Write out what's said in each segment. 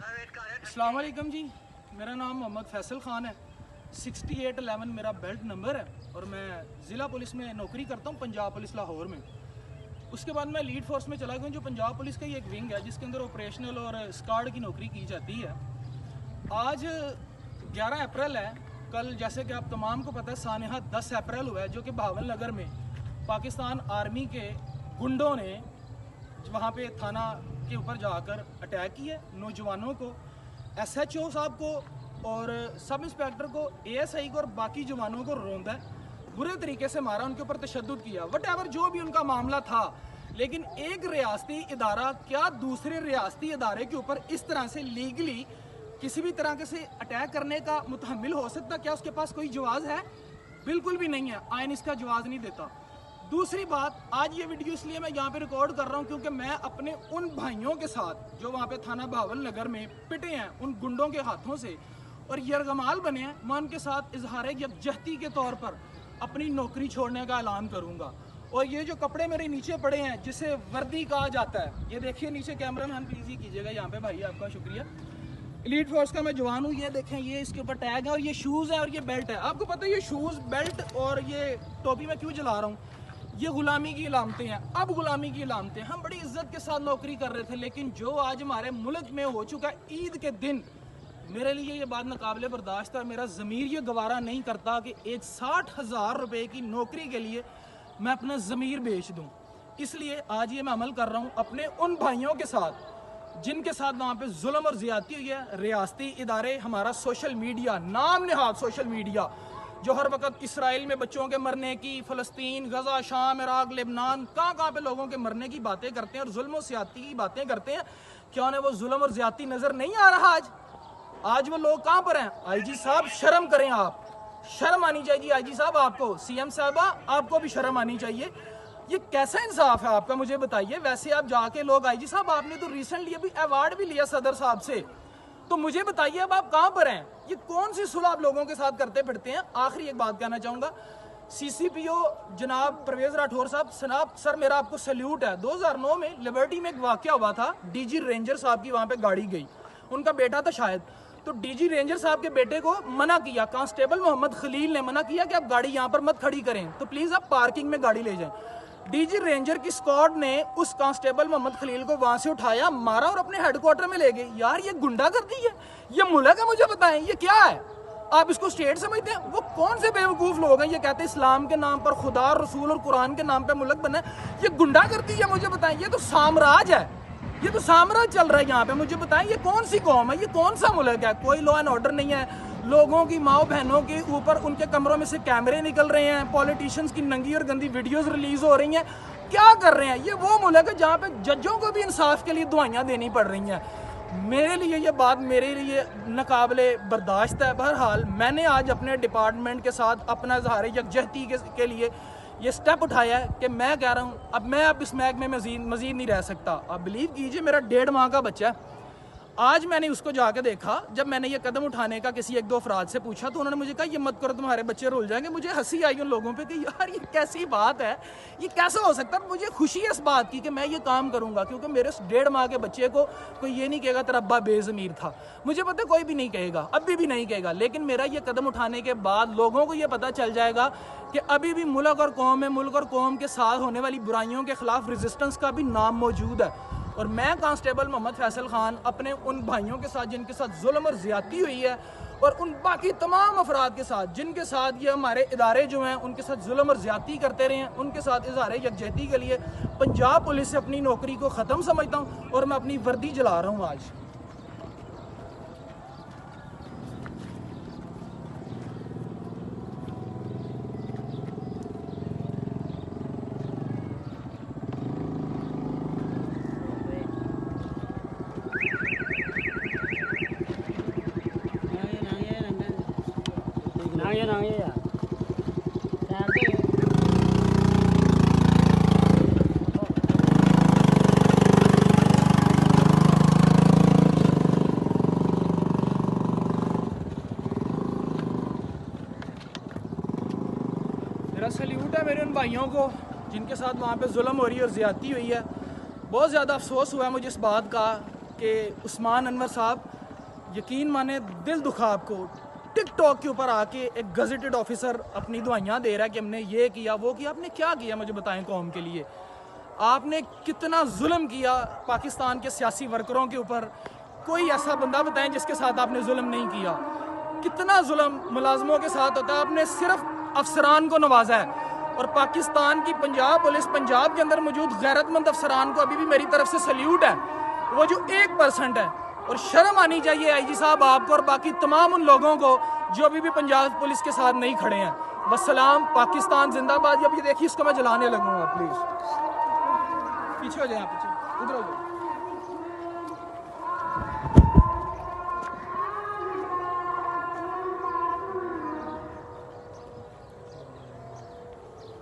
अस्सलाम वालेकुम जी, मेरा नाम मोहम्मद फैसल ख़ान है। 6811 मेरा बेल्ट नंबर है और मैं ज़िला पुलिस में नौकरी करता हूँ, पंजाब पुलिस लाहौर में। उसके बाद मैं लीड फोर्स में चला गया, जो पंजाब पुलिस का ही एक विंग है जिसके अंदर ऑपरेशनल और स्क्वाड की नौकरी की जाती है। आज 11 अप्रैल है। कल जैसे कि आप तमाम को पता है, सानहा 10 अप्रैल हुआ है, जो कि बहावल नगर में पाकिस्तान आर्मी के गुंडों ने वहाँ पे थाना के ऊपर जाकर अटैक किया। नौजवानों को, SHO साहब को और सब इंस्पेक्टर को, ASI को और बाकी जवानों को रौंदा, बुरे तरीके से मारा, उनके ऊपर तशद्दुद किया, वट जो भी उनका मामला था। लेकिन एक रियासती इदारा क्या दूसरे रियासती इदारे के ऊपर इस तरह से लीगली किसी भी तरह के से अटैक करने का मुतहम्मिल हो सकता? क्या उसके पास कोई जवाज़ है? बिल्कुल भी नहीं है, आइन इसका जवाज़ नहीं देता। दूसरी बात, आज ये वीडियो इसलिए मैं यहाँ पे रिकॉर्ड कर रहा हूँ क्योंकि मैं अपने उन भाइयों के साथ जो वहाँ पे थाना बहावल नगर में पिटे हैं उन गुंडों के हाथों से और यरगमाल बने हैं, मैं उनके साथ इजहार यकजहती के तौर पर अपनी नौकरी छोड़ने का ऐलान करूँगा। और ये जो कपड़े मेरे नीचे पड़े हैं जिसे वर्दी कहा जाता है, ये देखिए नीचे, कैमरा मैन प्लीज़ ही कीजिएगा यहाँ पे भाई, आपका शुक्रिया। एलीट फोर्स का मैं जवान हूँ, ये देखें, ये इसके ऊपर टैग है और ये शूज़ है और ये बेल्ट है। आपको पता है ये शूज़, बेल्ट और ये टोपी मैं क्यों जला रहा हूँ? ये गुलामी की इलामतें हैं। अब गुलामी की इलामतें, हम बड़ी इज्जत के साथ नौकरी कर रहे थे, लेकिन जो आज हमारे मुल्क में हो चुका ईद के दिन, मेरे लिए ये बात नाकाबिले बर्दाश्त है। मेरा ज़मीर ये गवारा नहीं करता कि एक 60,000 रुपये की नौकरी के लिए मैं अपना ज़मीर बेच दूँ। इसलिए आज ये मैं अमल कर रहा हूँ अपने उन भाइयों के साथ जिनके साथ वहाँ पे जुल्म और ज़्यादती हुई है। रियासती इदारे, हमारा सोशल मीडिया, नाम नहाद सोशल मीडिया, जो हर वक्त इसराइल में बच्चों के मरने की, फ़लस्तीन, गज़ा, शाम, इराक, लेबनान, कहाँ पे लोगों के मरने की बातें करते हैं और जुल्म और ज़्यादती की बातें करते हैं, क्या उन्हें वो जुल्म और ज़्यादती नज़र नहीं आ रहा? आज वो लोग कहाँ पर हैं? IG साहब शर्म करें, आप शर्म आनी चाहिए IG साहब आपको, CM साहबा आपको भी शर्म आनी चाहिए। ये कैसा इंसाफ है आपका, मुझे बताइए। वैसे आप जाके लोग, IG साहब आपने तो रिसेंटली अभी अवार्ड भी लिया सदर साहब से, तो मुझे बताइए अब आप कहाँ पर हैं? ये कौन सी सुलह आप लोगों के साथ करते फिरते हैं? आखिरी एक बात कहना चाहूँगा, CCPO जनाब परवेज़ राठौर साहब, सर मेरा आपको सैल्यूट है। 2009 में लिबर्टी में एक वाक़या हुआ था, DG रेंजर साहब की वहाँ पे गाड़ी गई, उनका बेटा था शायद, तो DG रेंजर साहब के बेटे को मना किया, कांस्टेबल मोहम्मद खलील ने मना किया कि आप गाड़ी यहाँ पर मत खड़ी करें, तो प्लीज़ आप पार्किंग में गाड़ी ले जाएं। DG रेंजर की स्क्वाड ने उस कांस्टेबल मोहम्मद खलील को वहां से उठाया, मारा और अपने हेडक्वार्टर में ले गए। यार ये गुंडागर्दी है, ये मुल्क है? मुझे बताएं ये क्या है? आप इसको स्टेट समझते हैं? वो कौन से बेवकूफ़ लोग हैं, ये कहते हैं इस्लाम के नाम पर, खुदा, रसूल और कुरान के नाम पर मुल्क बना है। ये गुंडागर्दी है, मुझे बताएं। ये तो साम्राज्य है, ये तो साम्राज्य चल रहा है यहाँ पे। मुझे बताएं ये कौन सी कौम है, ये कौन सा मुल्क है? कोई लॉ एंड ऑर्डर नहीं है, लोगों की माओ बहनों के ऊपर उनके कमरों में से कैमरे निकल रहे हैं, पॉलिटिशियंस की नंगी और गंदी वीडियोस रिलीज हो रही हैं। क्या कर रहे हैं? ये वो मुल्क है जहाँ पे जजों को भी इंसाफ के लिए दुआइयाँ देनी पड़ रही हैं। मेरे लिए ये बात, मेरे लिए नाकाबिले बर्दाश्त है। बहरहाल मैंने आज अपने डिपार्टमेंट के साथ अपना इज़हार यकजहती के लिए ये स्टेप उठाया है कि मैं कह रहा हूँ अब मैं इस महकमे में मज़ीद नहीं रह सकता। आप बिलीव कीजिए, मेरा 1.5 माह का बच्चा है। आज मैंने उसको जाके देखा, जब मैंने ये कदम उठाने का किसी 1-2 अफराद से पूछा तो उन्होंने मुझे कहा ये मत करो, तुम्हारे बच्चे रुल जाएंगे। मुझे हंसी आई उन लोगों पे कि यार ये कैसी बात है, ये कैसा हो सकता है? मुझे खुशी है इस बात की कि मैं ये काम करूंगा, क्योंकि मेरे 1.5 माह के बच्चे को कोई ये नहीं कहेगा तेरा अब्बा बेज़मीर था। मुझे पता कोई भी नहीं कहेगा, अभी भी नहीं कहेगा, लेकिन मेरा ये कदम उठाने के बाद लोगों को ये पता चल जाएगा कि अभी भी मुल्क और कौम में, मुल्क और कौम के साथ होने वाली बुराइयों के खिलाफ रेजिस्टेंस का भी नाम मौजूद है। और मैं कांस्टेबल मोहम्मद फैसल खान अपने उन भाइयों के साथ जिनके साथ जुल्म और ज़्यादती हुई है, और उन बाकी तमाम अफराद के साथ जिनके साथ ये हमारे इदारे जो हैं उनके साथ जुल्म और ज़्यादती करते रहे हैं, उनके साथ इज़हार यकजहती के लिए पंजाब पुलिस से अपनी नौकरी को ख़त्म समझता हूँ और मैं अपनी वर्दी जला रहा हूँ आज। मेरा सल्यूट है मेरे उन भाइयों को जिनके साथ वहाँ पे जुल्म हो रही है और ज़्यादती हुई है। बहुत ज़्यादा अफसोस हुआ है मुझे इस बात का कि उस्मान अनवर साहब यकीन माने दिल दुखा आपको, टिकटॉक के ऊपर आके एक गजेटेड ऑफिसर अपनी दुआइयाँ दे रहा है कि हमने ये किया वो किया। आपने क्या किया मुझे बताएं कौम के लिए? आपने कितना जुल्म किया पाकिस्तान के सियासी वर्करों के ऊपर? कोई ऐसा बंदा बताएं जिसके साथ आपने जुल्म नहीं किया। कितना जुल्म मुलाजमों के साथ होता है, आपने सिर्फ अफसरान को नवाजा है। और पाकिस्तान की पंजाब पुलिस, पंजाब के अंदर मौजूद गैरतमंद अफसरान को अभी भी मेरी तरफ से सल्यूट है, वो जो 1% है। और शर्म आनी चाहिए आईजी साहब आपको और बाकी तमाम उन लोगों को जो अभी भी पंजाब पुलिस के साथ नहीं खड़े हैं। वस्सलाम, पाकिस्तान जिंदाबाद। अब ये देखिए, इसको मैं जलाने लगूंगा, प्लीज पीछे हो जाए, पीछे उधर हो जाए।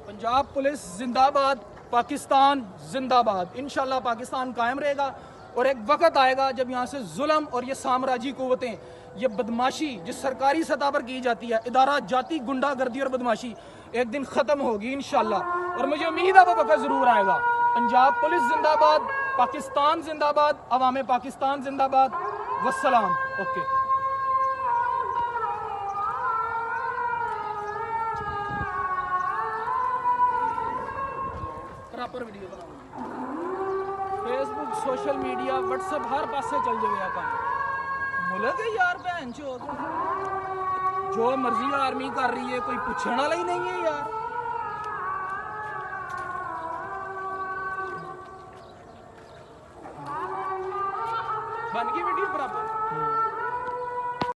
पंजाब पुलिस जिंदाबाद, पाकिस्तान जिंदाबाद। इंशाल्लाह पाकिस्तान कायम रहेगा और एक वक्त आएगा जब यहाँ से जुल्म और ये साम्राज्यी कुव्वतें, ये बदमाशी जिस सरकारी सतह पर की जाती है, इदारा जाती गुंडागर्दी और बदमाशी, एक दिन ख़त्म होगी इंशाल्लाह। और मुझे उम्मीद है वो वक्त ज़रूर आएगा। पंजाब पुलिस जिंदाबाद, पाकिस्तान जिंदाबाद, अवाम पाकिस्तान जिंदाबाद। वस्सलाम। ओके। प्रॉपर वीडियो बनाओ, फेसबुक, सोशल मीडिया, व्हाट्सएप, हर पासे चल जाए आप। मुल्क है यार भैन चोद, जो मर्जी आर्मी कर रही है, कोई पूछने वाला ही नहीं है यार। बन गई वीडियो बराबर।